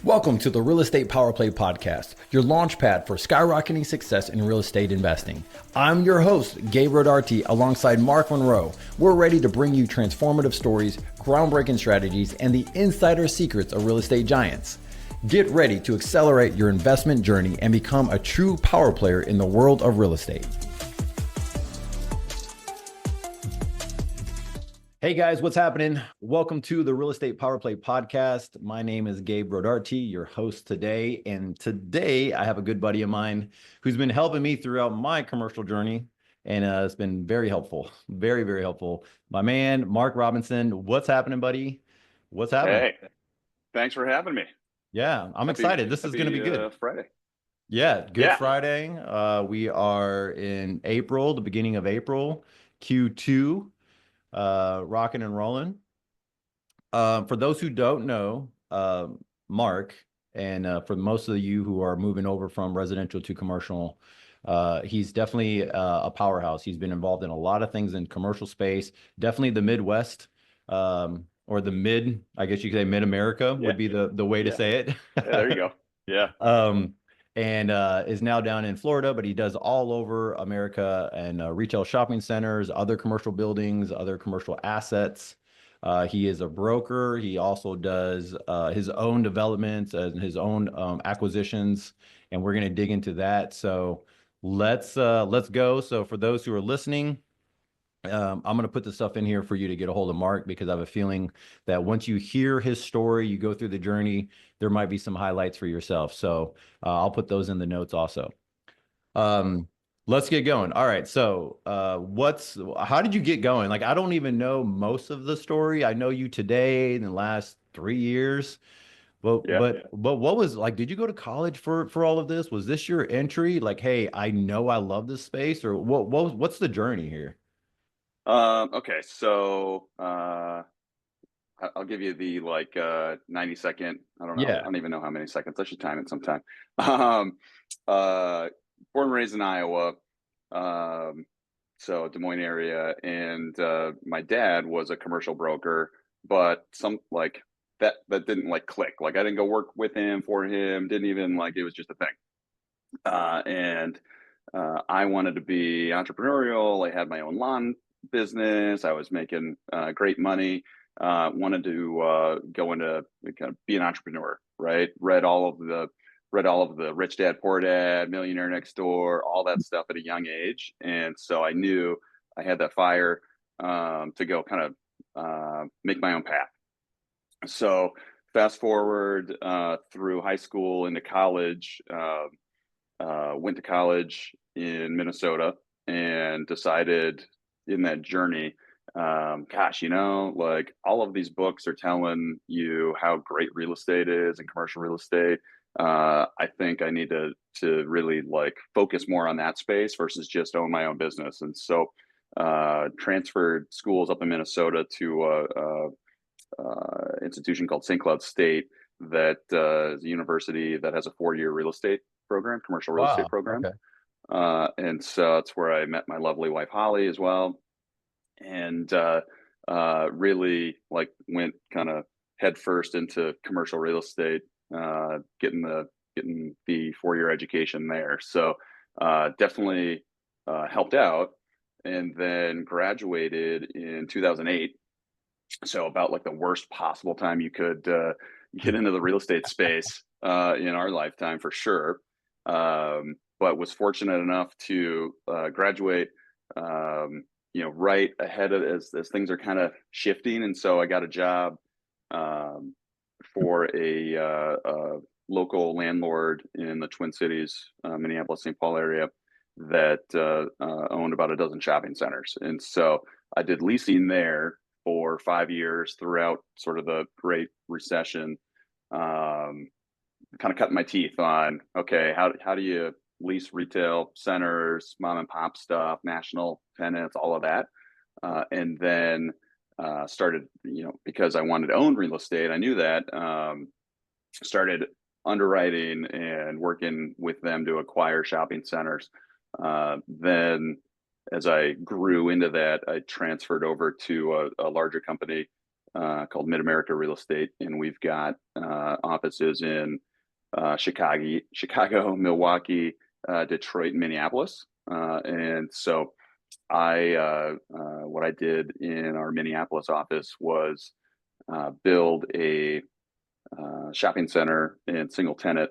Welcome to the Real Estate Power Play Podcast, your launch pad for skyrocketing success in real estate investing. I'm your host, Gabe Rodarte, alongside Mark Monroe. We're ready to bring you transformative stories, groundbreaking strategies, and the insider secrets of real estate giants. Get ready to accelerate your investment journey and become a true power player in the world of real estate. Hey guys, what's happening? Welcome to the Real Estate Power Play Podcast. My name is Gabe Rodarte, your host today. And today I have a good buddy of mine who's been helping me throughout my commercial journey. And it's been very helpful, very, very helpful. My man, Mark Robinson. What's happening, buddy? What's happening? Hey, thanks for having me. Yeah, I'm excited. This is going to be good. Friday. Yeah, good Friday. We are in April, the beginning of April, Q2. Rocking and rolling. For those who don't know, Mark, and for most of you who are moving over from residential to commercial, he's definitely a powerhouse. He's been involved in a lot of things in commercial space, definitely the Midwest, or the mid, I guess you could say mid-America would be the way to say it. There you go. Yeah. And is now down in Florida, but he does all over America and retail shopping centers, other commercial buildings, other commercial assets. He is a broker. He also does his own developments and his own acquisitions, and we're going to dig into that. So let's go. So for those who are listening, I'm going to put the stuff in here for you to get a hold of Mark, because I have a feeling that once you hear his story, you go through the journey, there might be some highlights for yourself. So I'll put those in the notes also. Let's get going. All right. So how did you get going? Like, I don't even know most of the story. I know you today in the last 3 years. But what was like, did you go to college for all of this? Was this your entry? Like, hey, I know I love this space, or what's the journey here? Okay, so I'll give you the 90-second. I don't know. Yeah. I don't even know how many seconds. I should time it sometime. Born and raised in Iowa, so Des Moines area, and my dad was a commercial broker, but that didn't click. I didn't go work with him, for him. Didn't even it was just a thing. And I wanted to be entrepreneurial. I had my own lawn business. I was making great money. Wanted to go into be an entrepreneur. Right. Read all of the Rich Dad Poor Dad, Millionaire Next Door, all that stuff at a young age, and so I knew I had that fire to go kind of make my own path. So fast forward through high school into college. Went to college in Minnesota and decided in that journey, all of these books are telling you how great real estate is and commercial real estate. I think I need to really focus more on that space versus just own my own business. And so transferred schools up in Minnesota to institution called St. Cloud State, that is a university that has a 4-year real estate program, commercial real estate program. Okay. And so that's where I met my lovely wife, Holly, as well. And really went kind of head first into commercial real estate, getting the 4-year education there. So definitely helped out, and then graduated in 2008. So about the worst possible time you could get into the real estate space in our lifetime, for sure. But was fortunate enough to graduate, right ahead of as things are kind of shifting. And so I got a job for a local landlord in the Twin Cities, Minneapolis, St. Paul area, that owned about a dozen shopping centers. And so I did leasing there for 5 years throughout sort of the Great Recession, kind of cutting my teeth on, okay, how do you lease retail centers, mom and pop stuff, national tenants, all of that. And then started, because I wanted to own real estate, I knew that, started underwriting and working with them to acquire shopping centers. Then as I grew into that, I transferred over to a larger company called Mid America Real Estate, and we've got offices in Chicago, Milwaukee, Detroit, and Minneapolis. And so what I did in our Minneapolis office was build a shopping center and single tenant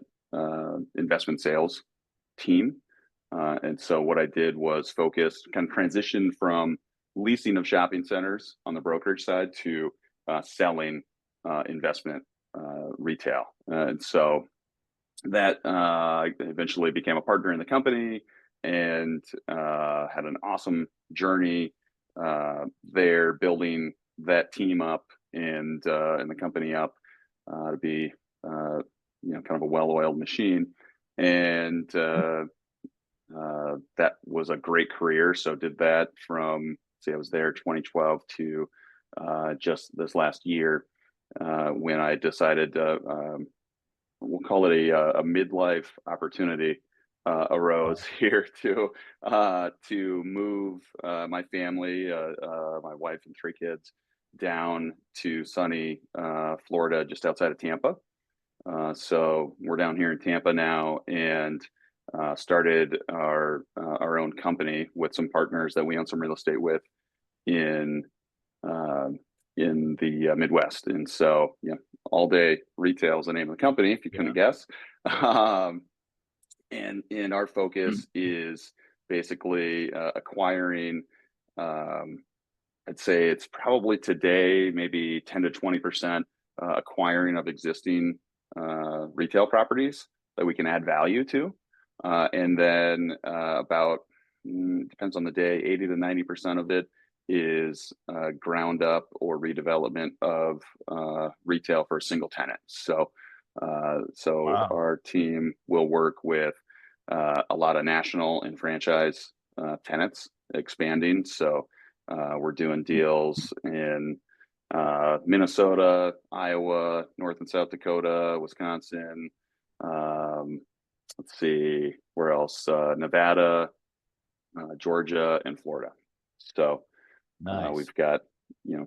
investment sales team. And so what I did was focus, kind of transition from leasing of shopping centers on the brokerage side to selling investment retail. And so that eventually became a partner in the company and had an awesome journey there, building that team up and the company up to be kind of a well-oiled machine. And that was a great career. So did that from, say, I was there 2012 to just this last year when I decided we'll call it a midlife opportunity arose here to move my family, my wife and 3 kids, down to sunny Florida, just outside of Tampa. So we're down here in Tampa now, and started our own company with some partners that we own some real estate with in the Midwest. And so, All Day Retail is the name of the company, if you couldn't guess. And our focus is basically acquiring. I'd say it's probably today maybe 10 to 20% acquiring of existing retail properties that we can add value to, and then about depends on the day, 80 to 90% of it is ground up or redevelopment of retail for a single tenant. So Wow. our team will work with a lot of national and franchise tenants expanding. So we're doing deals in Minnesota, Iowa, North and South Dakota, Wisconsin. Let's see, where else? Nevada, Georgia, and Florida. So Nice. we've got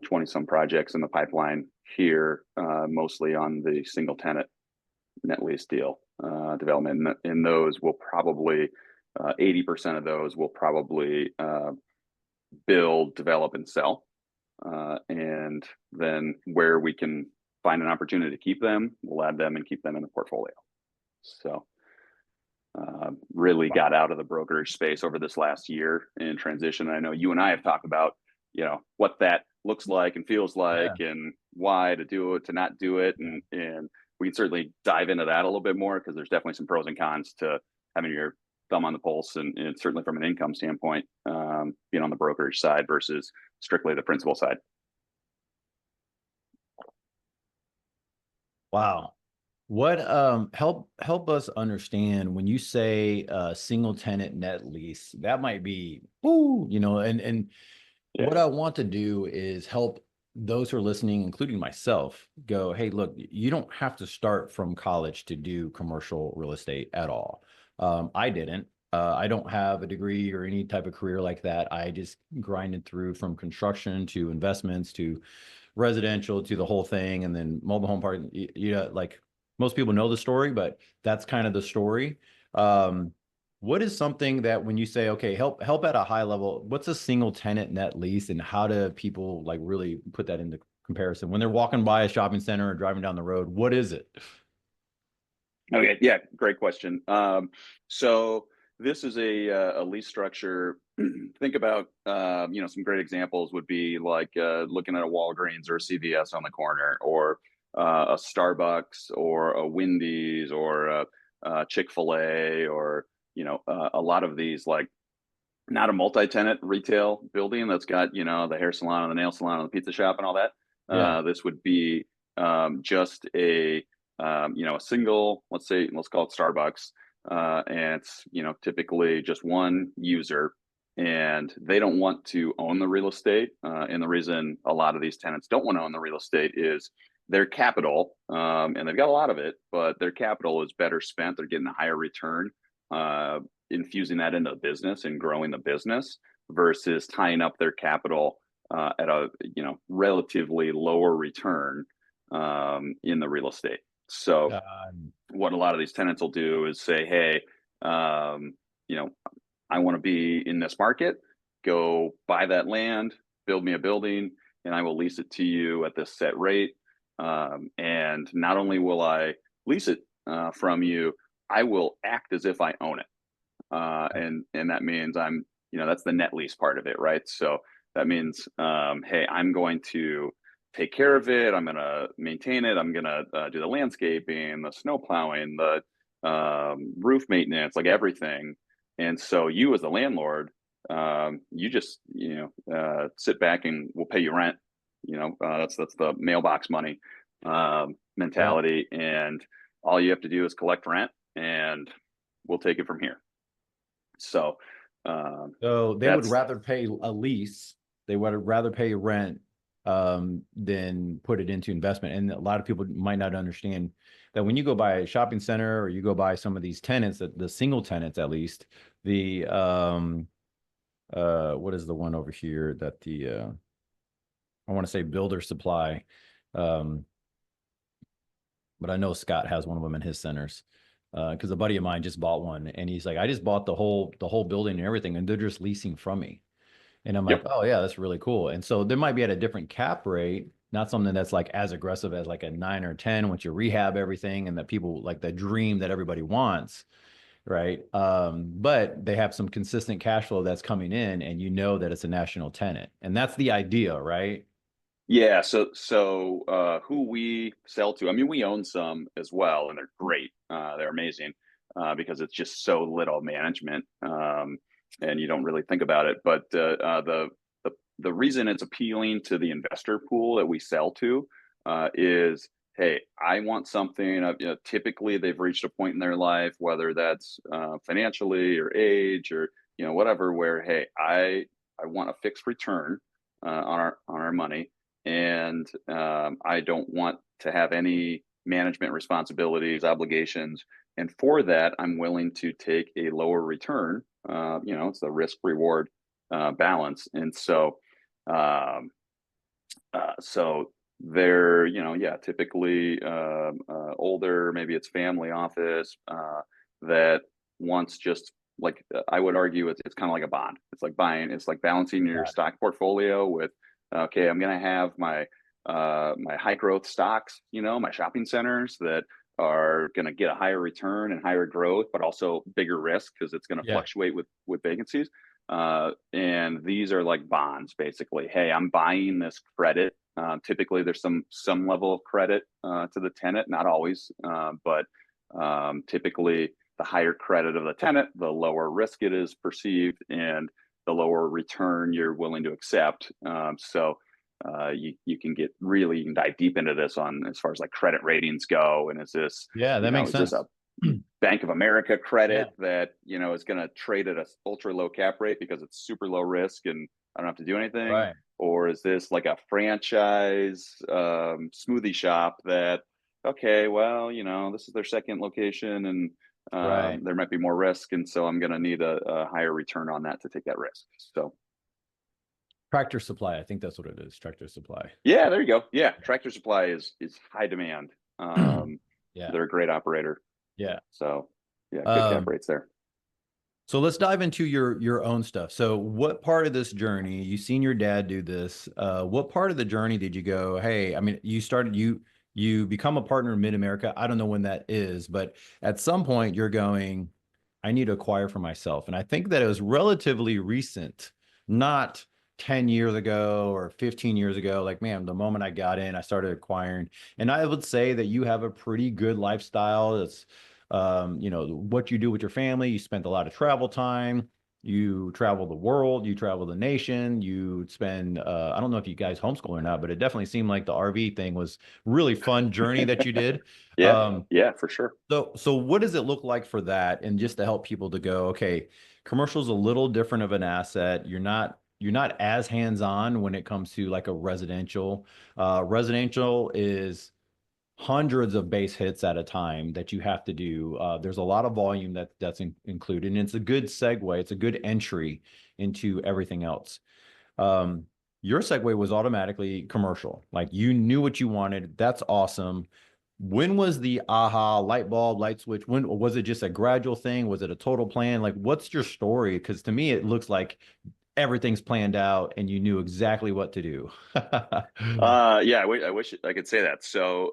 20 some projects in the pipeline here, mostly on the single tenant net lease deal development. In those, will probably 80% of those will probably build, develop, and sell. And then where we can find an opportunity to keep them, we'll add them and keep them in the portfolio. So really got out of the brokerage space over this last year in transition. I know you and I have talked about, what that looks like and feels like, and why to do it, to not do it. And we can certainly dive into that a little bit more, because there's definitely some pros and cons to having your thumb on the pulse, and certainly from an income standpoint, being on the brokerage side versus strictly the principal side. Wow. What help us understand when you say single tenant net lease, that might be and what I want to do is help those who are listening, including myself, go, hey, look, you don't have to start from college to do commercial real estate at all. I didn't. I don't have a degree or any type of career like that. I just grinded through from construction to investments to residential to the whole thing, and then mobile home park. Like most people know the story, but that's kind of the story. What is something that when you say, okay, help at a high level, what's a single tenant net lease, and how do people like really put that into comparison when they're walking by a shopping center or driving down the road? What is it? Okay, yeah, great question. So this is a lease structure. Think about some great examples would be like looking at a Walgreens or a CVS on the corner, or a Starbucks or a Wendy's or a Chick-fil-A, or a lot of these, like, not a multi-tenant retail building that's got the hair salon and the nail salon and the pizza shop and all that. Yeah. This would be just a single, let's call it Starbucks, and it's typically just one user, and they don't want to own the real estate. And the reason a lot of these tenants don't want to own the real estate is their capital, and they've got a lot of it, but their capital is better spent. They're getting a higher return, infusing that into the business and growing the business, versus tying up their capital at a relatively lower return in the real estate. So what a lot of these tenants will do is say, hey, you know, I want to be in this market, go buy that land, build me a building, and I will lease it to you at this set rate. And not only will I lease it from you, I will act as if I own it. And that means that's the net lease part of it, right? So that means, hey, I'm going to take care of it. I'm going to maintain it. I'm going to do the landscaping, the snow plowing, the roof maintenance, like everything. And so you as the landlord, you just sit back and we'll pay you rent. That's the mailbox money Right. mentality, and all you have to do is collect rent, and we'll take it from here. So So they would that's rather pay a lease, they would rather pay rent than put it into investment. And a lot of people might not understand that when you go buy a shopping center or you go buy some of these tenants, that the single tenants at least, the what is the one over here that the I want to say Builder Supply, um, but I know Scott has one of them in his centers. Because a buddy of mine just bought one, and he's like, I just bought the whole building and everything, and they're just leasing from me. And I'm like, yep. oh yeah, that's really cool. And so there might be at a different cap rate, not something that's like as aggressive as like a 9 or 10 once you rehab everything and that people like the dream that everybody wants, right? But they have some consistent cash flow that's coming in, and you know that it's a national tenant, and that's the idea, right? Yeah, so who we sell to, I mean, we own some as well, and they're great. They're amazing because it's just so little management, and you don't really think about it. But the reason it's appealing to the investor pool that we sell to is, hey, I want something. Typically, they've reached a point in their life, whether that's financially or age or whatever, where hey, I want a fixed return on our money, and I don't want to have any management responsibilities, obligations. And for that, I'm willing to take a lower return. It's the risk reward balance. And so they're, yeah, typically older, maybe it's family office that wants just like, I would argue it's kind of like a bond. It's like balancing your Yeah. stock portfolio with, okay, I'm going to have my high growth stocks, my shopping centers that are going to get a higher return and higher growth, but also bigger risk because it's going to Yeah. fluctuate with vacancies. And these are like bonds, basically. Hey, I'm buying this credit. Typically, there's some level of credit to the tenant, not always, but typically the higher credit of the tenant, the lower risk it is perceived, and the lower return you're willing to accept. So you can dive deep into this on as far as like credit ratings go, and Yeah, that makes is this sense. a Bank of America Yeah. credit that is going to trade at a ultra low cap rate because it's super low risk and I don't have to do anything, Right. or is this like a franchise smoothie shop that, okay, well, this is their second location, and Right. there might be more risk, and so I'm going to need a higher return on that to take that risk. So Tractor Supply. I think that's what it is. Tractor Supply. yeah, there you go. Yeah, Tractor Supply is high demand. Yeah. They're a great operator. Yeah. So yeah, good cap Um, rates there. so let's dive into your own stuff. So what part of this journey, you seen your dad do this, what part of the journey did you go, hey, I mean, you become a partner in Mid-America. I don't know when that is, but at some point you're going, I need to acquire for myself. And I think that it was relatively recent, not 10 years ago or 15 years ago. Like, man, the moment I got in, I started acquiring. And I would say that you have a pretty good lifestyle. It's what you do with your family. You spent a lot of travel time. You travel the world, you travel the nation, you spend, I don't know if you guys homeschool or not, but it definitely seemed like the RV thing was really fun journey that you did. Yeah, Um, yeah, for sure. so what does it look like for that? And just to help people to go, okay, commercial's a little different of an asset. You're not as hands-on when it comes to like a residential. Residential is hundreds of base hits at a time that you have to do. There's a lot of volume that's included, and it's a good segue. It's a good entry into everything else. Um, your segue was automatically commercial. Like you knew what you wanted. That's awesome. When was the aha light bulb, light switch? When was it just a gradual thing? Was it a total plan? Like, what's your story? Because to me, it looks like everything's planned out and you knew exactly what to do. Yeah, I wish I could say that. So,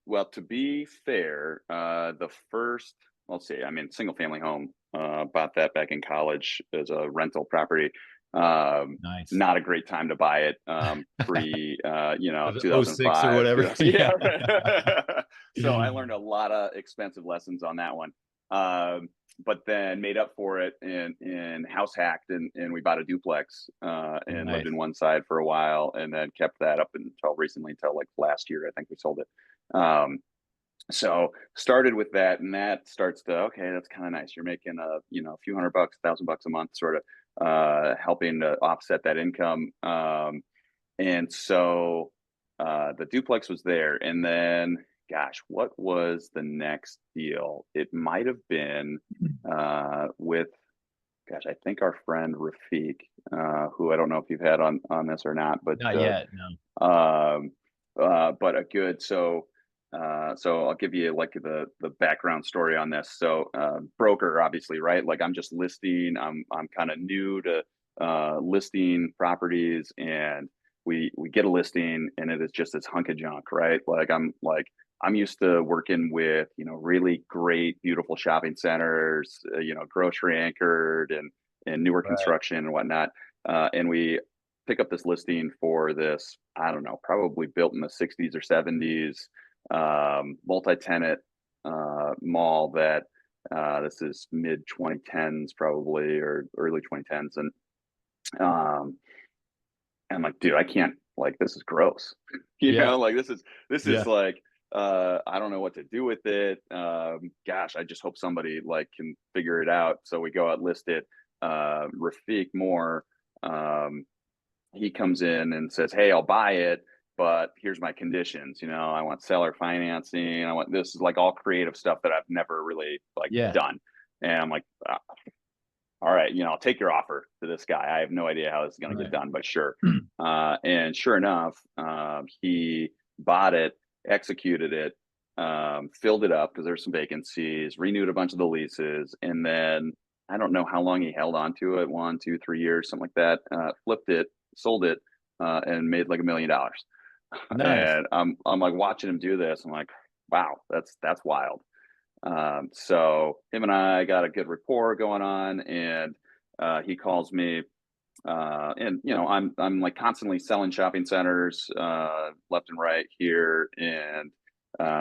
well, to be fair, the first, let's see, I mean, single family home, bought that back in college as a rental property. Nice. Not a great time to buy it, pre, Was it oh 06 or 2005. whatever? Yeah, Yeah. right. So I learned a lot of expensive lessons on that one. But then made up for it in house hacked, and we bought a duplex, and lived Nice. in one side for a while, and then kept that up until recently, until like last year I think we sold it. So started with that, and that starts to, okay, that's kind of nice, you're making a few $100, $1,000 a month, sort of helping to offset that income. And so the duplex was there, and then gosh, what was the next deal? It might have been with, gosh, I think our friend Rafik, who I don't know if you've had on this or not, but Not yet. No. but a good, so I'll give you like the background story on this. So broker, obviously, right? Like I'm just listing. I'm kind of new to listing properties, and we get a listing, and it is just this hunk of junk, right? I'm used to working with really great, beautiful shopping centers, grocery anchored and newer Right. construction and whatnot. And we pick up this listing for this, I don't know, probably built in the 60s or 70s, multi-tenant mall that this is mid 2010s probably, or early 2010s. Um, and I'm like, dude, I can't, like, this is gross. Yeah. Like this is Yeah. like, I don't know what to do with it. Gosh, I just hope somebody like can figure it out. So we go out, list it. Rafik Moore, he comes in and says, "Hey, I'll buy it, but here's my conditions. I want seller financing. I want this is like all creative stuff that I've never really like Yeah. done." And I'm like, all right, I'll take your offer to this guy. I have no idea how this is going to get Right. done, but sure. And sure enough, he bought it, executed it, filled it up because there's some vacancies, renewed a bunch of the leases, and then I don't know how long he held on to it, 1, 2, 3 years, something like that. Flipped it, sold it, and made like $1 million. Nice. And I'm like watching him do this. I'm like, wow, that's wild. So him and I got a good rapport going on, and he calls me, and I'm like constantly selling shopping centers left and right here, and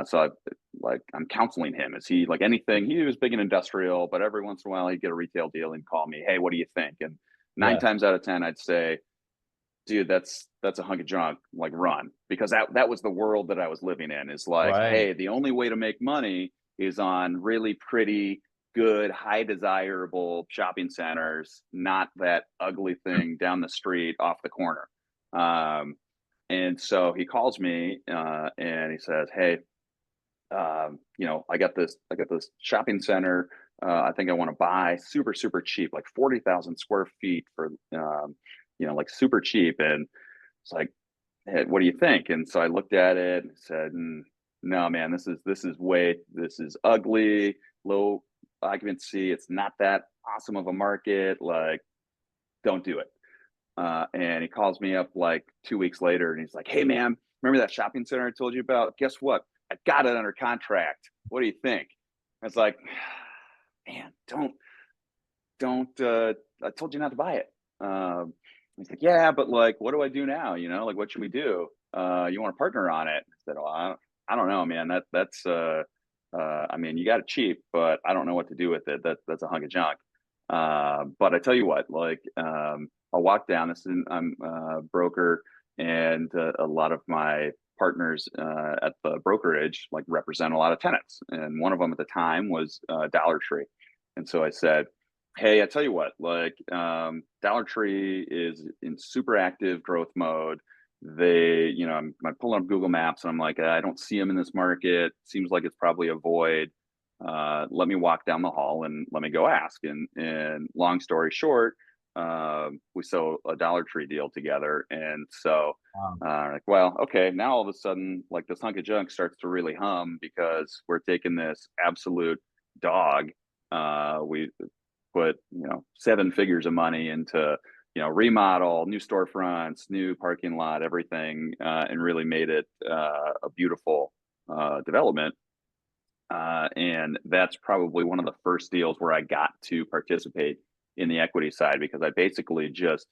so I'm counseling him. Is he like anything? He was big in industrial, but every once in a while he'd get a retail deal and call me, "Hey, what do you think?" And nine Yeah. times out of ten, I'd say, "Dude, that's a hunk of junk. Like, run," because that was the world that I was living in. Is like, Right. hey, the only way to make money is on really pretty, good, high desirable shopping centers, not that ugly thing down the street off the corner. Um, and so he calls me and he says, "Hey, I got this shopping center. I think I want to buy super, super cheap, like 40,000 square feet for, like super cheap." And it's like, "Hey, what do you think?" And so I looked at it and said, "No, man, this is ugly, low occupancy. It's not that awesome of a market. Like, don't do it." And he calls me up like 2 weeks later, and he's like, "Hey, man, remember that shopping center I told you about? Guess what? I got it under contract. What do you think?" It's like, man, don't. I told you not to buy it. He's like, "Yeah, but like, what do I do now? Like, what should we do? You want to partner on it?" I said, "Oh, I don't know, man. That's I mean, you got it cheap, but I don't know what to do with it. That's a hunk of junk." But I tell you what, like, I'll walk down. I'm a broker, and a lot of my partners at the brokerage like represent a lot of tenants, and one of them at the time was Dollar Tree. And so I said, "Hey, I tell you what, like, Dollar Tree is in super active growth mode. I'm pulling up Google Maps, and I'm like, I don't see them in this market. Seems like it's probably a void. Let me walk down the hall and let me go ask." And long story short, we saw a Dollar Tree deal together, and so Wow. like, well, okay, now all of a sudden, like this hunk of junk starts to really hum because we're taking this absolute dog. We put, you know, seven figures of money into, you know, remodel, new storefronts, new parking lot, everything, and really made it a beautiful development. And that's probably one of the first deals where I got to participate in the equity side, because I basically just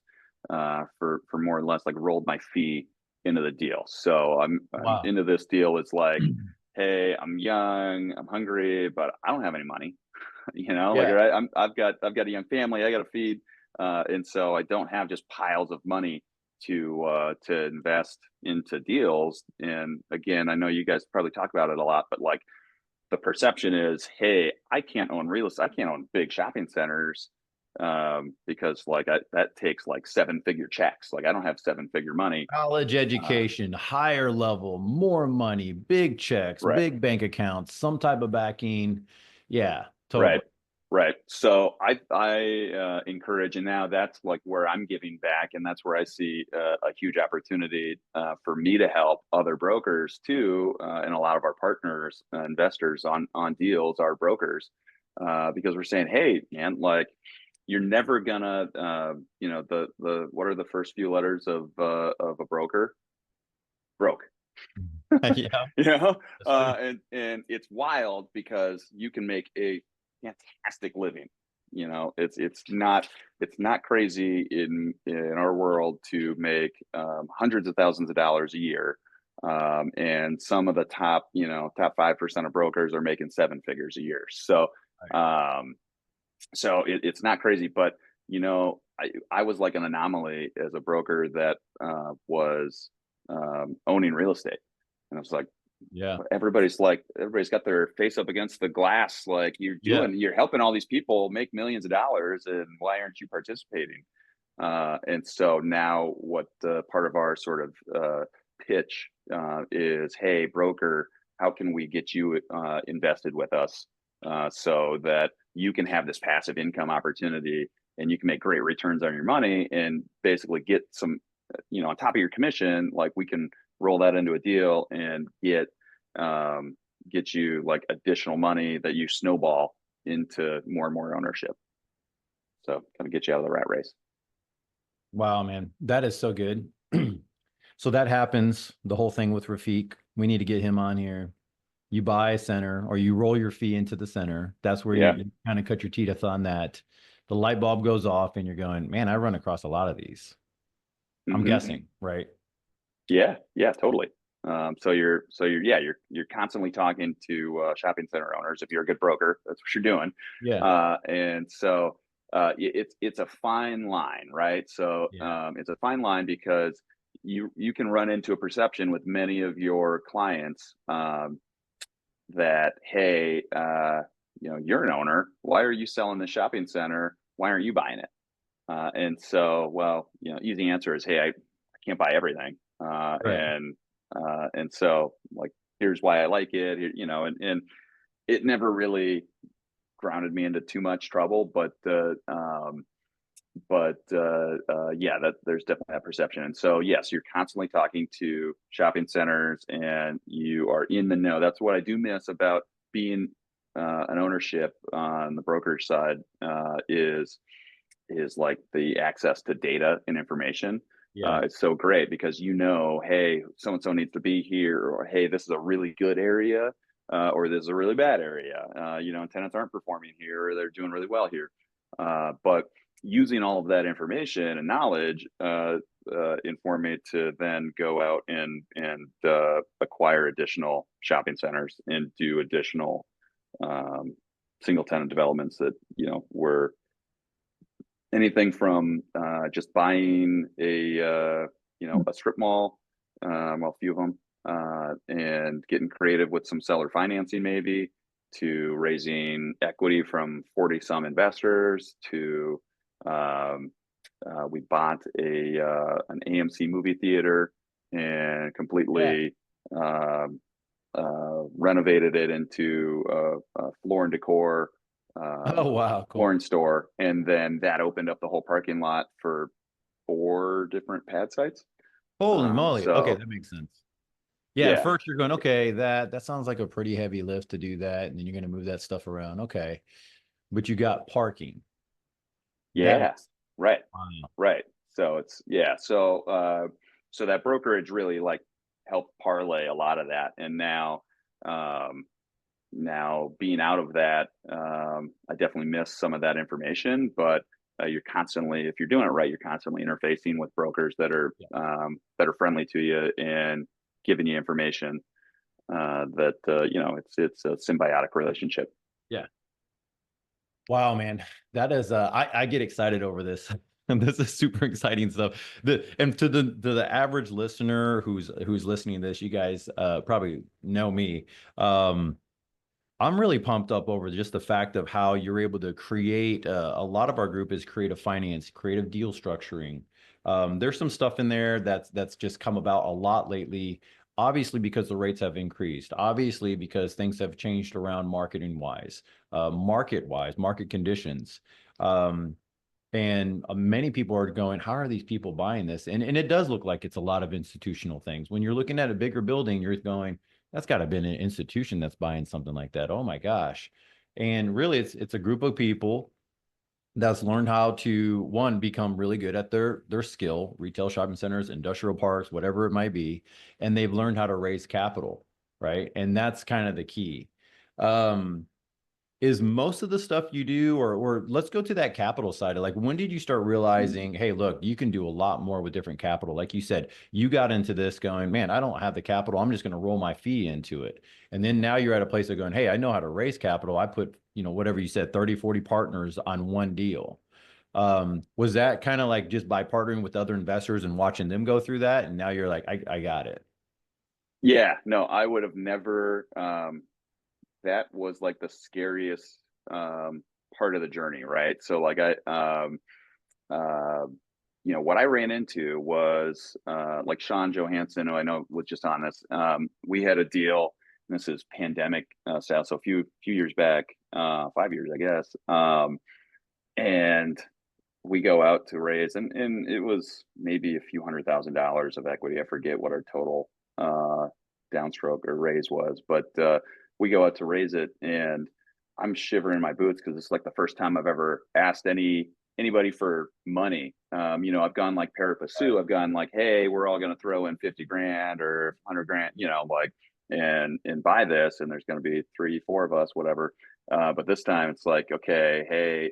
for more or less like rolled my fee into the deal. So I'm Wow. into this deal. It's like, hey, I'm young, I'm hungry, but I don't have any money. You know, like, Yeah. right, I've got a young family I got to feed, and so I don't have just piles of money to invest into deals. And again, I know you guys probably talk about it a lot, but like the perception is, hey, I can't own real estate. I can't own big shopping centers, because like that takes like seven figure checks. Like I don't have seven figure money. College Uh, education, higher level, more money, big checks, right. big bank accounts, some type of backing. Yeah, Right. totally. Right. So I encourage, and now that's like where I'm giving back, and that's where I see a huge opportunity for me to help other brokers too, and a lot of our partners, investors on deals, are brokers, because we're saying, hey, man, like you're never gonna, you know, the what are the first few letters of a broker? Broke. Yeah, You know, that's true. and it's wild because you can make a fantastic living. You know, it's not crazy in our world to make hundreds of thousands of dollars a year, and some of the top, you know, top 5% of brokers are making seven figures a year. So Right. um, it's not crazy, but you know, I was like an anomaly as a broker that was owning real estate, and I was like, Yeah. everybody's got their face up against the glass, like Yeah. you're helping all these people make millions of dollars, and why aren't you participating? And so now what part of our sort of pitch is, hey broker, how can we get you invested with us, so that you can have this passive income opportunity, and you can make great returns on your money, and basically get some, you know, on top of your commission, like we can roll that into a deal and um, get you like additional money that you snowball into more and more ownership. So kind of get you out of the rat race. Wow, man. That is so good. So that happens, the whole thing with Rafiq. We need to get him on here. You buy a center or you roll your fee into the center. That's where Yeah. you kind of cut your teeth on that. The light bulb goes off and you're going, man, I run across a lot of these. I'm Hmm. guessing, right? Yeah. Yeah. Totally. You're constantly talking to shopping center owners. If you're a good broker, that's what you're doing. Yeah. And so it's a fine line, right? So Yeah. it's a fine line because you can run into a perception with many of your clients, that, hey, you know, you're an owner. Why are you selling the shopping center? Why aren't you buying it? And so, well, you know, easy answer is, hey, I can't buy everything, Right. and so like here's why I like it, you know, and it never really grounded me into too much trouble, but yeah, that there's definitely that perception. And so yes, you're constantly talking to shopping centers and you are in the know. That's what I do miss about being an ownership on the brokerage side, is like the access to data and information. Yeah. It's so great because, you know, hey, so and so needs to be here, or hey, this is a really good area, or this is a really bad area. You know, and tenants aren't performing here, or they're doing really well here. But using all of that information and knowledge inform me to then go out and acquire additional shopping centers and do additional um, single tenant developments that, you know, were anything from just buying a strip mall, well, a few of them, and getting creative with some seller financing maybe, to raising equity from 40 some investors, to um, we bought a an AMC movie theater and Yeah. completely renovated it into floor and decor, Oh, wow, cool. flooring store, and then that opened up the whole parking lot for 4 different pad sites. Holy moly. Okay, So that makes sense. Yeah, at yeah, first you're going, okay, that sounds like a pretty heavy lift to do that, and then you're going to move that stuff around. Okay, but you got parking. That yeah, is right, wow. right. So it's yeah, so that brokerage really like helped parlay a lot of that, and um, now being out of that, I definitely miss some of that information, but you're constantly, if you're doing it right, you're constantly interfacing with brokers Yeah. that are friendly to you and giving you information that it's a symbiotic relationship. Yeah. Wow, man. That is I get excited over this. And this is super exciting stuff. And to the average listener who's listening to this, you guys probably know me. Um, I'm really pumped up over just the fact of how you're able to create a lot of our group is creative finance, creative deal structuring. There's some stuff in there that's just come about a lot lately. Obviously, because the rates have increased. Obviously, because things have changed around marketing wise, market wise, market conditions. Um, and many people are going, how are these people buying this? And it does look like it's a lot of institutional things. When you're looking at a bigger building, you're going, that's got to have been an institution that's buying something like that. Oh my gosh. And really it's a group of people that's learned how to one become really good at their skill, retail shopping centers, industrial parks, whatever it might be, and they've learned how to raise capital, right? And that's kind of the key. Um, is most of the stuff you do, or let's go to that capital side. Like, when did you start realizing, hey, look, you can do a lot more with different capital? Like you said, you got into this going, man, I don't have the capital. I'm just going to roll my fee into it. And then now you're at a place of going, hey, I know how to raise capital. I put, whatever you said, 30, 40 partners on one deal. Was that kind of like just by partnering with other investors and watching them go through that? And now you're like, I got it. Yeah, no, I would have never. That was like the scariest part of the journey, right? So like uh, what I ran into was like Sean Johansson, who I know was just on this. We had a deal. And this is pandemic style, so a few years back, 5 years, I guess. And we go out to raise, and it was maybe a few $100,000 of equity. I forget what our total uh, downstroke or raise was, but we go out to raise it, and I'm shivering in my boots because it's like the first time I've ever asked anybody for money. I've gone like pari passu. I've gone like, hey, we're all going to throw in 50 grand or 100 grand, like, and buy this, and there's going to be 3, 4 of us, whatever. But this time it's like, okay, hey.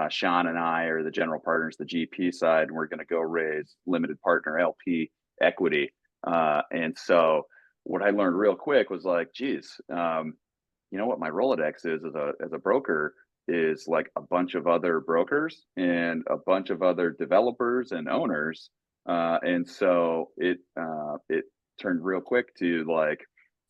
Sean and I are the general partners, the GP side, and we're going to go raise limited partner LP equity. And so what I learned real quick was like, geez, you know what my Rolodex is as a broker is like a bunch of other brokers and a bunch of other developers and owners. And so it turned real quick to like,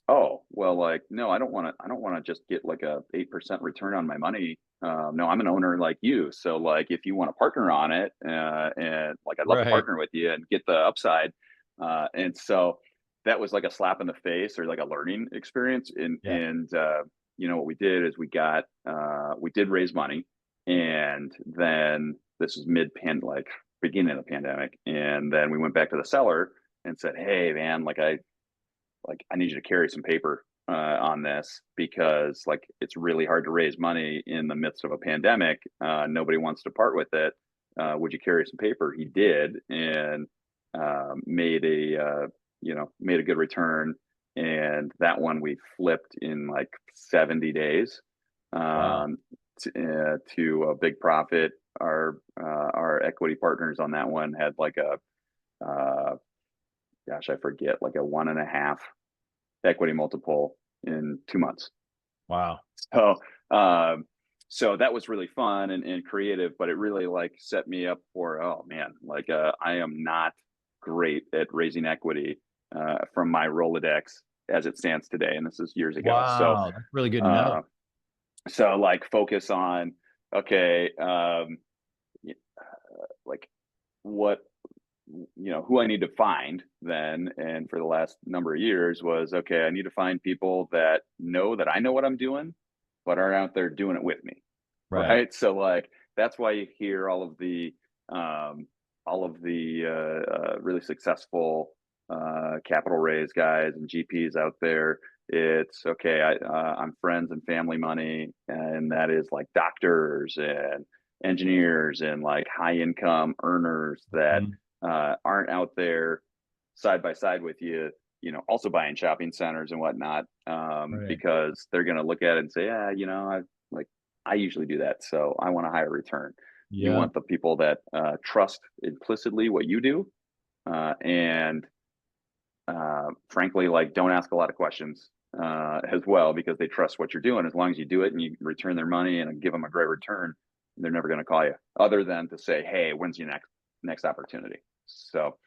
oh, well, like, no, I don't want to just get like a 8% return on my money. No, I'm an owner like you. So like, if you want to partner on it, and like, I'd love to Right. partner with you and get the upside. And so that was like a slap in the face or like a learning experience. Yeah. What we did is we did raise money, and then this was like beginning of the pandemic. And then we went back to the seller and said, hey man, I need you to carry some paper on this because like it's really hard to raise money in the midst of a pandemic. Nobody wants to part with it. Would you carry some paper? He did, and made a good return. And that one we flipped in like 70 days Wow. to a big profit. Our equity partners on that one had like uh, gosh, I forget, like a 1.5 equity multiple in 2 months. Wow. So, um, so that was really fun and creative, but it really like set me up for, oh man, like, I am not great at raising equity, from my Rolodex as it stands today. And this is years ago. Wow. That's really good to Uh, know. so like focus on, okay, like what who I need to find then, and for the last number of years was, okay, I need to find people that know that I know what I'm doing, but aren't out there doing it with me, Right. right? So like that's why you hear um, all of the really successful capital raise guys and GPs out there. It's okay. I'm friends and family money, and that is like doctors and engineers and like high income earners that Mhm. aren't out there side by side with you, also buying shopping centers and whatnot, Right. because they're going to look at it and say, yeah, I usually do that, so I want a higher return. You Yeah. want the people that trust implicitly what you do, and frankly, like don't ask a lot of questions as well, because they trust what you're doing. As long as you do it and you return their money and give them a great return, they're never going to call you, other than to say, "Hey, when's your next opportunity?" So,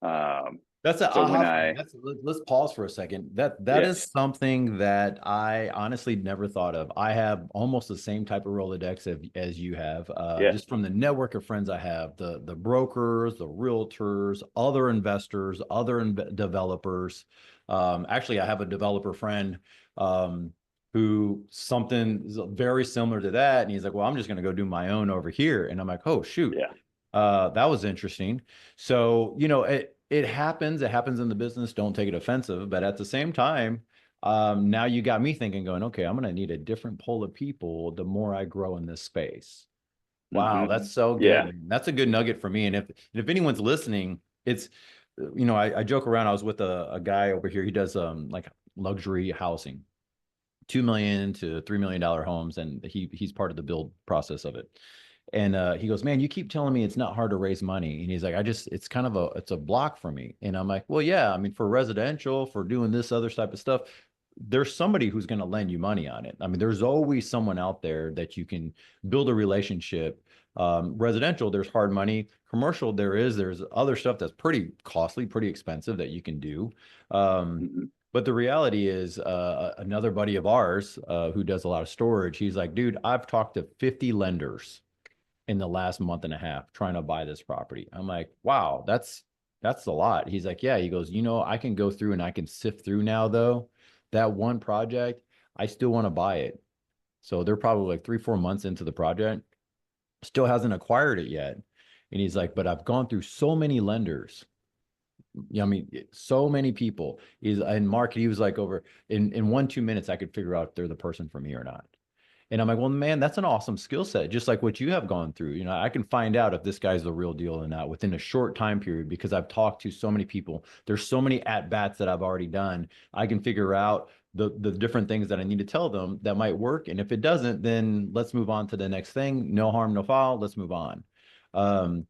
um, That's an so when aha for me. I Let's pause for a second. That yeah is something that I honestly never thought of. I have almost the same type of Rolodex as you have, yeah just from the network of friends I have, the brokers, the realtors, other investors, other developers. Actually, I have a developer friend who something very similar to that, and he's like, "Well, I'm just going to go do my own over here," and I'm like, "Oh shoot." yeah That was interesting. So, it happens. It happens in the business. Don't take it offensive. But at the same time, now you got me thinking, going, okay, I'm going to need a different pool of people the more I grow in this space. Wow, hmm that's so good, yeah man. That's a good nugget for me. And if anyone's listening, it's, I joke around. I was with a guy over here. He does like luxury housing, 2 million to $3 million homes, and he's part of the build process of it. And he goes, man, you keep telling me it's not hard to raise money. And he's like, it's kind of it's a block for me. And I'm like, well, yeah, I mean, for residential, for doing this other type of stuff, there's somebody who's going to lend you money on it. I mean, there's always someone out there that you can build a relationship. Residential, there's hard money. Commercial, there's other stuff that's pretty costly, pretty expensive that you can do. Um, hmm but the reality is, another buddy of ours who does a lot of storage, he's like, dude, I've talked to 50 lenders in the last month and a half trying to buy this property. I'm like, wow, that's a lot. He's like, yeah. He goes, I can go through and I can sift through now though. That one project, I still want to buy it. So they're probably like 3, 4 months into the project, still hasn't acquired it yet. And he's like, but I've gone through so many lenders. I mean, so many people. And Mark, he was like, over in 1, 2 minutes, I could figure out if they're the person for me or not. And I'm like, well, man, that's an awesome skill set, just like what you have gone through. I can find out if this guy's the real deal or not within a short time period because I've talked to so many people. There's so many at bats that I've already done. I can figure out the different things that I need to tell them that might work. And if it doesn't, then let's move on to the next thing. No harm, no foul. Let's move on. Um,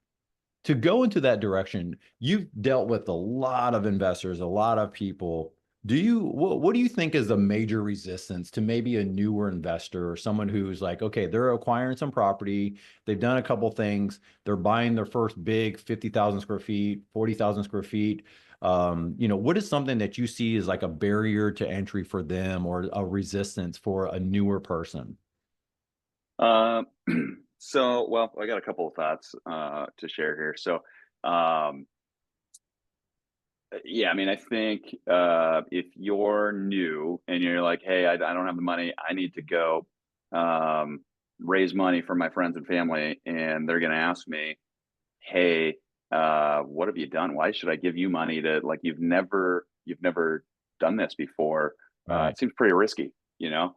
to go into that direction, you've dealt with a lot of investors, a lot of people. What do you think is the major resistance to maybe a newer investor or someone who's like, okay, they're acquiring some property, they've done a couple things, they're buying their first big 50,000 square feet, 40,000 square feet. What is something that you see as like a barrier to entry for them or a resistance for a newer person? um so well, I got a couple of thoughts to share here. So um yeah, I mean, I think if you're new and you're like, hey, I don't have the money, I need to go um, raise money for my friends and family, and they're going to ask me, hey, what have you done? Why should I give you money to, like, you've never done this before? Right. It seems pretty risky, you know.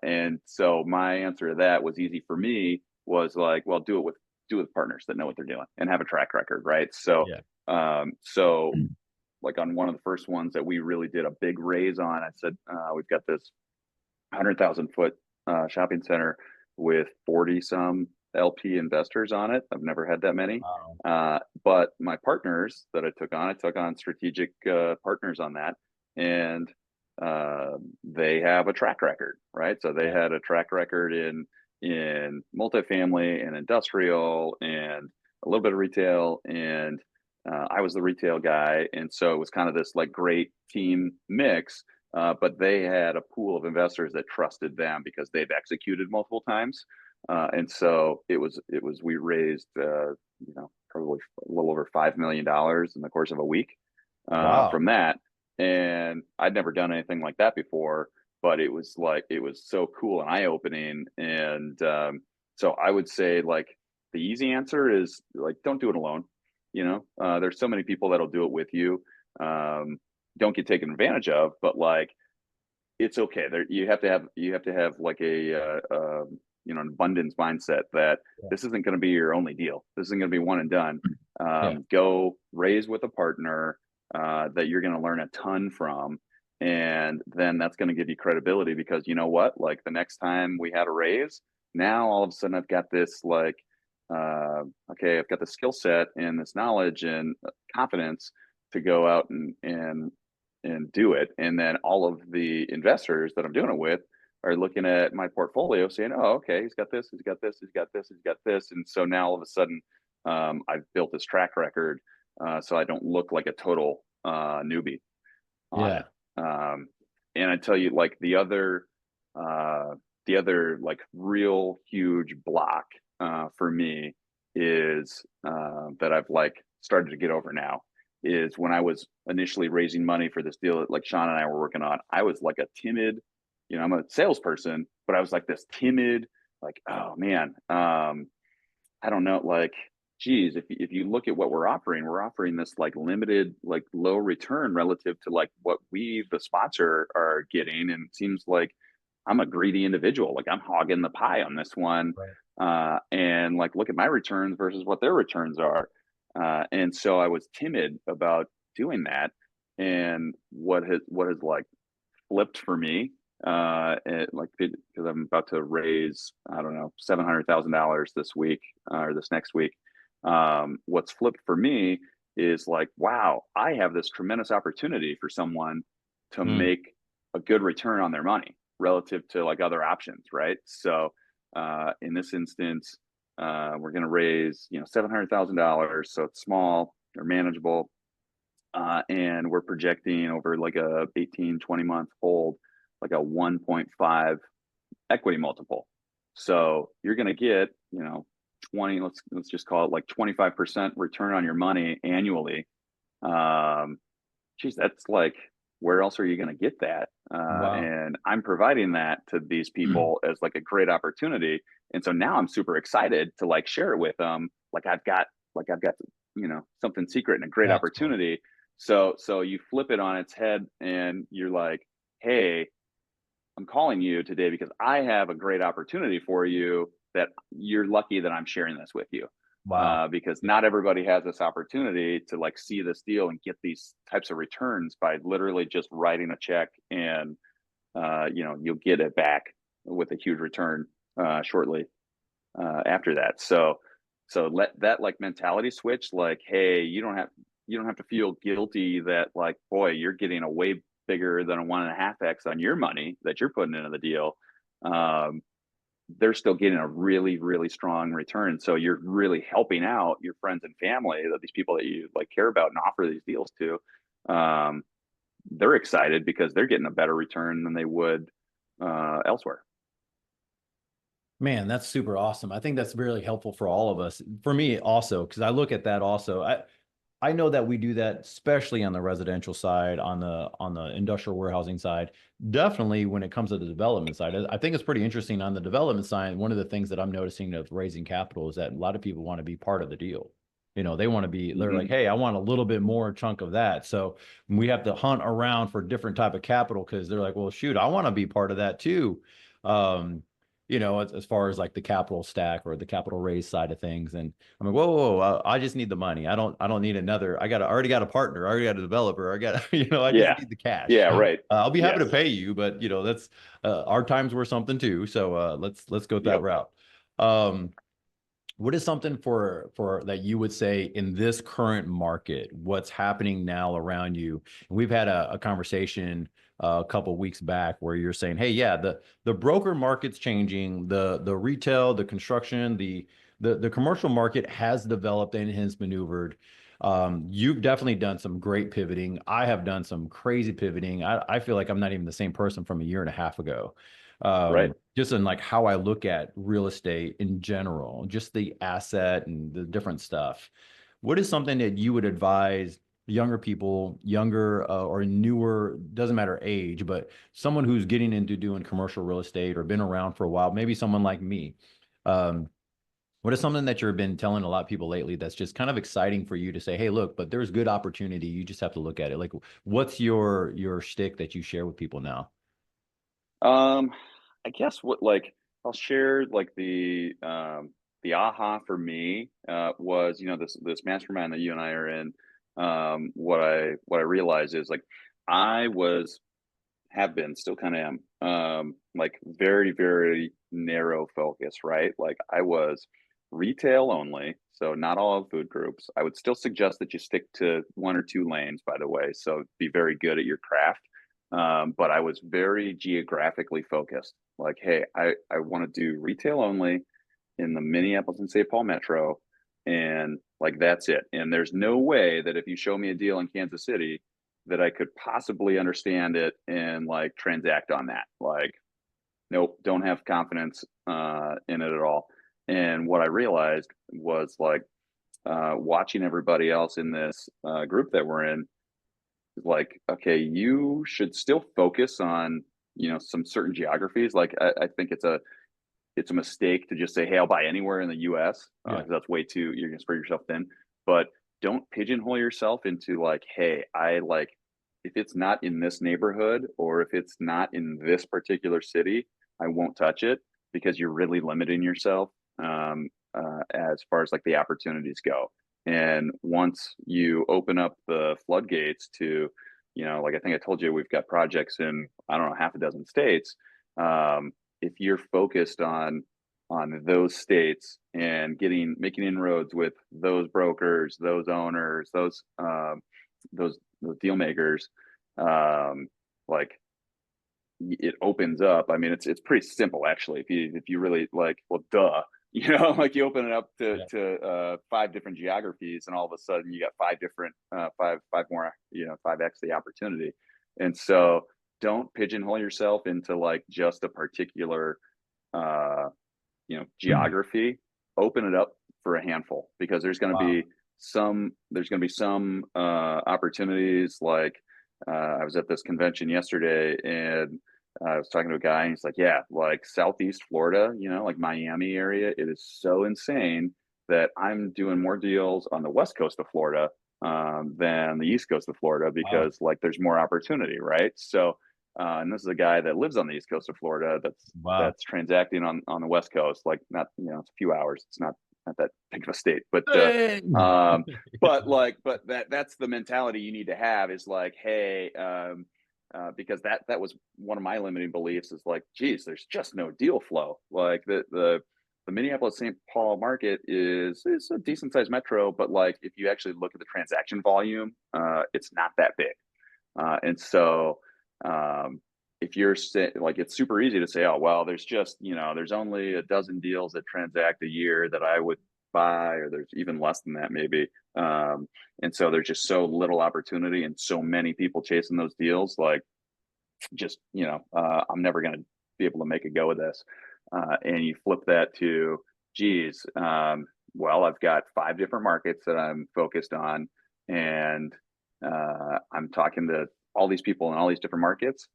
And so my answer to that was easy for me, was like, well, do it with partners that know what they're doing and have a track record, right? So Yeah. so like on one of the first ones that we really did a big raise on, I said, we've got this 100,000 foot shopping center with 40 some LP investors on it. I've never had that many. Wow. But my partners that I took on strategic partners on that. And they have a track record, right? So they Yeah. had a track record in multifamily and industrial and a little bit of retail, and I was the retail guy, and so it was kind of this like great team mix. But they had a pool of investors that trusted them because they've executed multiple times, and so it was we raised probably a little over $5 million in the course of a week Wow. from that, and I'd never done anything like that before. but it was so cool and eye opening. And so I would say like the easy answer is like don't do it alone. You know, there's so many people that'll do it with you. Um, don't get taken advantage of, but like it's okay. There you have to have like a you know, an abundance mindset that Yeah. this isn't going to be your only deal. This isn't going to be one and done. Yeah. Go raise with a partner that you're going to learn a ton from, and then that's going to give you credibility because you know what? Like the next time we had a raise, now all of a sudden I've got this like okay, I've got the skill set and this knowledge and confidence to go out and do it. And then all of the investors that I'm doing it with are looking at my portfolio saying, oh, okay, he's got this, he's got this, he's got this, he's got this. And so now all of a sudden, I've built this track record so I don't look like a total newbie on Yeah. it. And I tell you, like the other like real huge block for me is that I've like started to get over now is when I was initially raising money for this deal that like Sean and I were working on. I was like a timid, you know, I'm a salesperson, but I was like this timid, like, oh man, I don't know, like, geez, if you look at what we're offering this like limited, like low return relative to like what we, the sponsor, are getting. And it seems like I'm a greedy individual. Like I'm hogging the pie on this one. Right. And like look at my returns versus what their returns are. And so I was timid about doing that. And what has like flipped for me like because I'm about to raise I don't know $700,000 this week or this next week. What's flipped for me is like wow, I have this tremendous opportunity for someone to Mm. make a good return on their money relative to like other options, right? So in this instance, we're going to raise you know $700,000, so it's small or manageable, and we're projecting over like a 18-20 month hold like a 1.5 equity multiple. So you're going to get you know 20, let's just call it like 25% return on your money annually. um Geez, that's like where else are you going to get that? Wow. And I'm providing that to these people as like a great opportunity. And so now I'm super excited to like share it with them. I've got, you know, something secret and a great That's cool. opportunity. So you flip it on its head and you're like, hey, I'm calling you today because I have a great opportunity for you that you're lucky that I'm sharing this with you. Wow. Because Yeah. not everybody has this opportunity to like see this deal and get these types of returns by literally just writing a check and you know you'll get it back with a huge return shortly after that. So let that like mentality switch like hey you don't have to feel guilty that like boy you're getting a way bigger than a 1.5x on your money that you're putting into the deal. um, they're still getting a really really strong return, so you're really helping out your friends and family, that these people that you like care about and offer these deals to. um, they're excited because they're getting a better return than they would elsewhere. Man, that's super awesome. I think that's really helpful for all of us. For me also, because I look at that also. I know that we do that, especially on the residential side, on the industrial warehousing side. Definitely when it comes to the development side, I think it's pretty interesting on the development side. One of the things that I'm noticing of raising capital is that a lot of people want to be part of the deal. You know, they want to be, they're like, Mm-hmm. hey, I want a little bit more chunk of that. So we have to hunt around for different type of capital because they're like, well, shoot, I want to be part of that too. Um, you know, as far as like the capital stack or the capital raise side of things. And I'm like, whoa, I just need the money. I don't need another. I already got a partner. I already got a developer. I got, you know, I just Yeah, need the cash. yeah, right. I'll be happy to Yes. pay you, but you know, that's our times were something too. So let's go that Yep. route. What is something for that you would say in this current market, what's happening now around you? And we've had a conversation a couple of weeks back where you're saying, hey, yeah, the broker market's changing, the retail, the construction, the commercial market has developed and has maneuvered. You've definitely done some great pivoting. I have done some crazy pivoting. I feel like I'm not even the same person from a year and a half ago. Right. Just in like how I look at real estate in general, just the asset and the different stuff. What is something that you would advise younger people, younger or newer, doesn't matter age, but someone who's getting into doing commercial real estate or been around for a while, maybe someone like me. Um, what is something that you've been telling a lot of people lately that's just kind of exciting for you to say, hey, look, but there's good opportunity. You just have to look at it. Like, what's your shtick that you share with people now? Um, I guess what like I'll share like the aha for me was, you know, this mastermind that you and I are in. What I realized is like I was have been still kind of am like very very narrow focus, right? Like I was retail only, so not all food groups. I would still suggest that you stick to one or two lanes, by the way, so be very good at your craft. But I was very geographically focused, like hey, I want to do retail only in the Minneapolis and St. Paul metro, and like that's it. And there's no way that if you show me a deal in Kansas City that I could possibly understand it and like transact on that. Like, nope, don't have confidence in it at all. And what I realized was like watching everybody else in this group that we're in, like, okay, you should still focus on, you know, some certain geographies. Like, I think it's a mistake to just say, "Hey, I'll buy anywhere in the U.S." Yeah. Because that's way too you're gonna spread yourself thin. But don't pigeonhole yourself into like, "Hey, I like if it's not in this neighborhood or if it's not in this particular city, I won't touch it," because you're really limiting yourself as far as like the opportunities go. And once you open up the floodgates to, you know, like I think I told you, we've got projects in I don't know half a dozen states. Um, if you're focused on those states and getting making inroads with those brokers, those owners, those deal makers, um, like it opens up. I mean, it's pretty simple actually. If you really like, well, duh, you know, like you open it up Yeah. to five different geographies, and all of a sudden you got five different five more, you know, 5x the opportunity. And so don't pigeonhole yourself into like just a particular uh geography. Open it up for a handful because Wow. there's going to be some opportunities like I was at this convention yesterday, and I was talking to a guy, and he's like, yeah, like Southeast Florida, you know, like Miami area, it is so insane that I'm doing more deals on the west coast of Florida than the east coast of Florida Wow. because like there's more opportunity, right? So and this is a guy that lives on the east coast of Florida Wow. that's transacting on the west coast, like not, you know, it's a few hours, it's not that big of a state, Dang. um but that's the mentality you need to have is like hey because that was one of my limiting beliefs is like geez, there's just no deal flow. Like the Minneapolis St. Paul market is a decent sized metro, but like if you actually look at the transaction volume, it's not that big. And so, um, if you're like, it's super easy to say, oh, well, there's just, you know, there's only a dozen deals that transact a year that I would buy, or there's even less than that, maybe. Um, and so there's just so little opportunity and so many people chasing those deals. Like, just, you know, I'm never going to be able to make a go of this. And you flip that to, geez, well, I've got five different markets that I'm focused on, and I'm talking to all these people in all these different markets.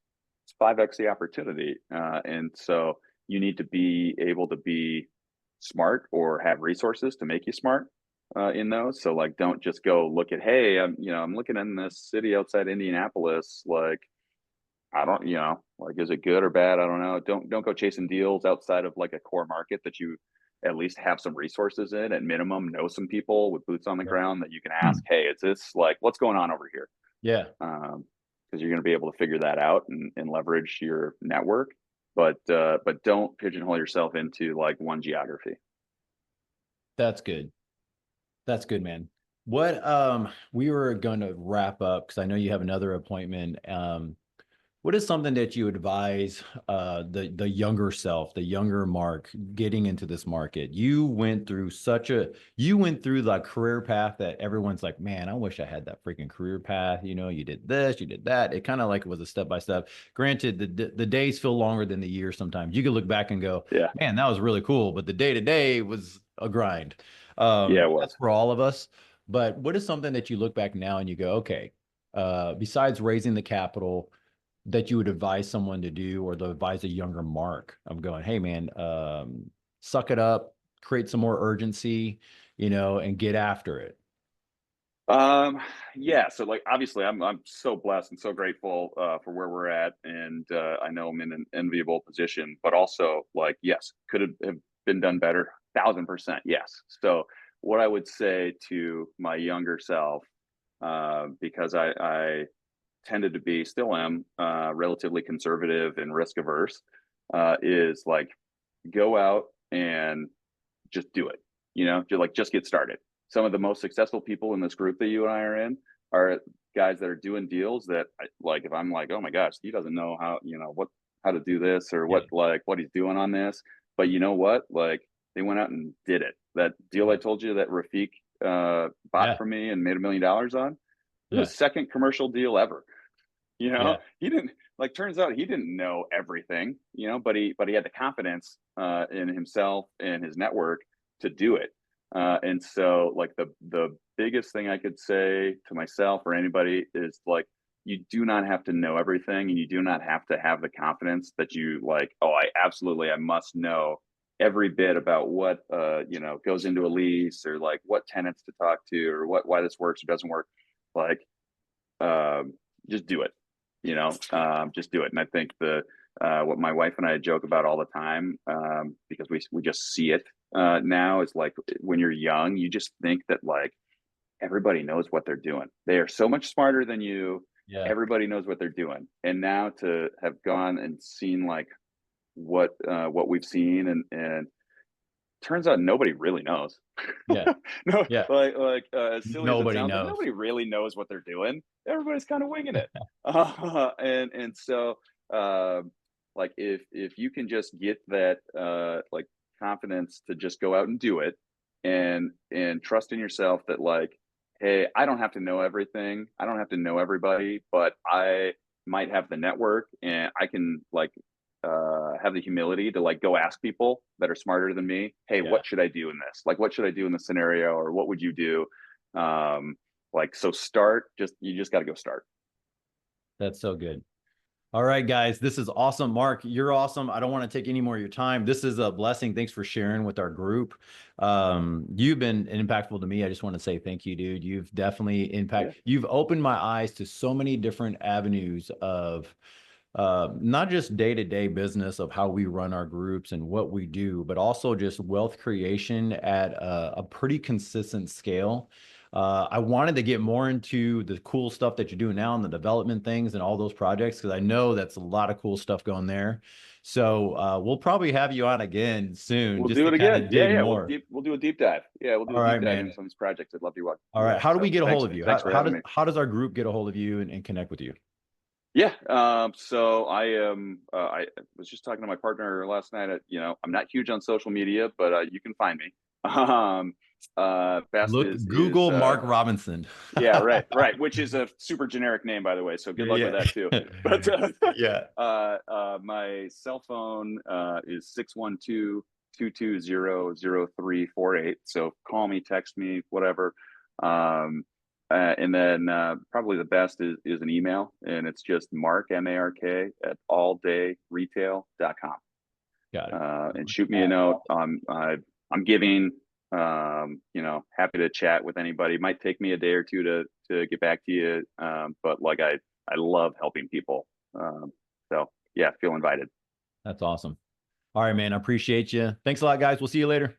It's 5x the opportunity. And so you need to be able to be smart or have resources to make you smart in those. So like, don't just go look at, hey, I'm looking in this city outside Indianapolis. Like, I don't, you know, like, is it good or bad? I don't know. Don't go chasing deals outside of like a core market that you at least have some resources in. At minimum, know some people with boots on the Yeah. ground that you can ask, hey, is this like what's going on over here? Yeah. Because you're going to be able to figure that out and leverage your network. But don't pigeonhole yourself into like one geography. That's good. That's good, man. What we were gonna wrap up because I know you have another appointment. What is something that you advise the younger self, the younger Mark, getting into this market? You went through the career path that everyone's like, man, I wish I had that freaking career path. You know, you did this, you did that. It kind of like was a step by step. Granted, the days feel longer than the years sometimes. You can look back and go, Yeah, man, that was really cool, but the day to day was a grind. yeah, it was. That's for all of us. But what is something that you look back now and you go, okay, besides raising the capital, that you would advise someone to do, or to advise a younger Mark of going, hey man, suck it up, create some more urgency, and get after it. Um, yeah, so like obviously I'm so blessed and so grateful for where we're at, and I know I'm in an enviable position, but also like yes, could have been done better, 1000%, yes. So what I would say to my younger self, because I tended to be, still am, relatively conservative and risk averse, is like go out and just do it. Just get started. Some of the most successful people in this group that you and I are in are guys that are doing deals that like, if I'm like, oh my gosh, he doesn't know how to do this, or Yeah. what he's doing on this. But you know what? Like they went out and did it. That deal I told you that Rafik bought Yeah. for me and made $1 million on, it was Yeah. his second commercial deal ever. Yeah. He didn't, like, turns out he didn't know everything, but he had the confidence in himself and his network to do it. And so like the biggest thing I could say to myself or anybody is like, you do not have to know everything, and you do not have to have the confidence that you like, oh, I must know every bit about what goes into a lease, or like what tenants to talk to, or why this works or doesn't work. Like um, just do it. Just do it. And I think the what my wife and I joke about all the time, because we just see it now, is like when you're young, you just think that like everybody knows what they're doing. They are so much smarter than you. Yeah. Everybody knows what they're doing. And now to have gone and seen like what we've seen, and turns out nobody really knows. Yeah. No, Yeah. as silly as it Nobody sounds, like knows. nobody really knows what they're doing. Everybody's kind of winging it. And so like if you can just get that like confidence to just go out and do it, and trust in yourself that like, hey, I don't have to know everything. I don't have to know everybody, but I might have the network, and I can like have the humility to like go ask people that are smarter than me, hey, Yeah. what should I do in this? Like, what should I do in this scenario, or what would you do? Like, so you just got to go start. That's so good. All right, guys, this is awesome. Mark, you're awesome. I don't want to take any more of your time. This is a blessing. Thanks for sharing with our group. You've been impactful to me. I just want to say thank you, dude. You've definitely Yeah. you've opened my eyes to so many different avenues of not just day-to-day business of how we run our groups and what we do, but also just wealth creation at a pretty consistent scale. I wanted to get more into the cool stuff that you're doing now and the development things and all those projects, because I know that's a lot of cool stuff going there. So we'll probably have you on again soon We'll just do to it kind again. of Yeah, dig yeah. more. We'll do a deep dive. Yeah, we'll do a All deep right, dive into man. some of these projects. I'd love to watch All do right. that. How do we So get a thanks, hold of man. you? Thanks for having me. How does our group get a hold of you and connect with you? Yeah. So I am. I was just talking to my partner last night. I'm not huge on social media, but you can find me. Um, Best Look, is Google Mark Robinson. yeah, right. Which is a super generic name, by the way. So good luck with Yeah. that too. But Yeah. my cell phone is 612-220-0348. So call me, text me, whatever. And then probably the best is an email, and it's just Mark, MARK, at alldayRetail.com. Got it. And shoot me a note. I'm giving. Happy to chat with anybody. It might take me a day or two to get back to you, but like I love helping people. So yeah, feel invited. That's awesome. All right, man. I appreciate you. Thanks a lot, guys. We'll see you later.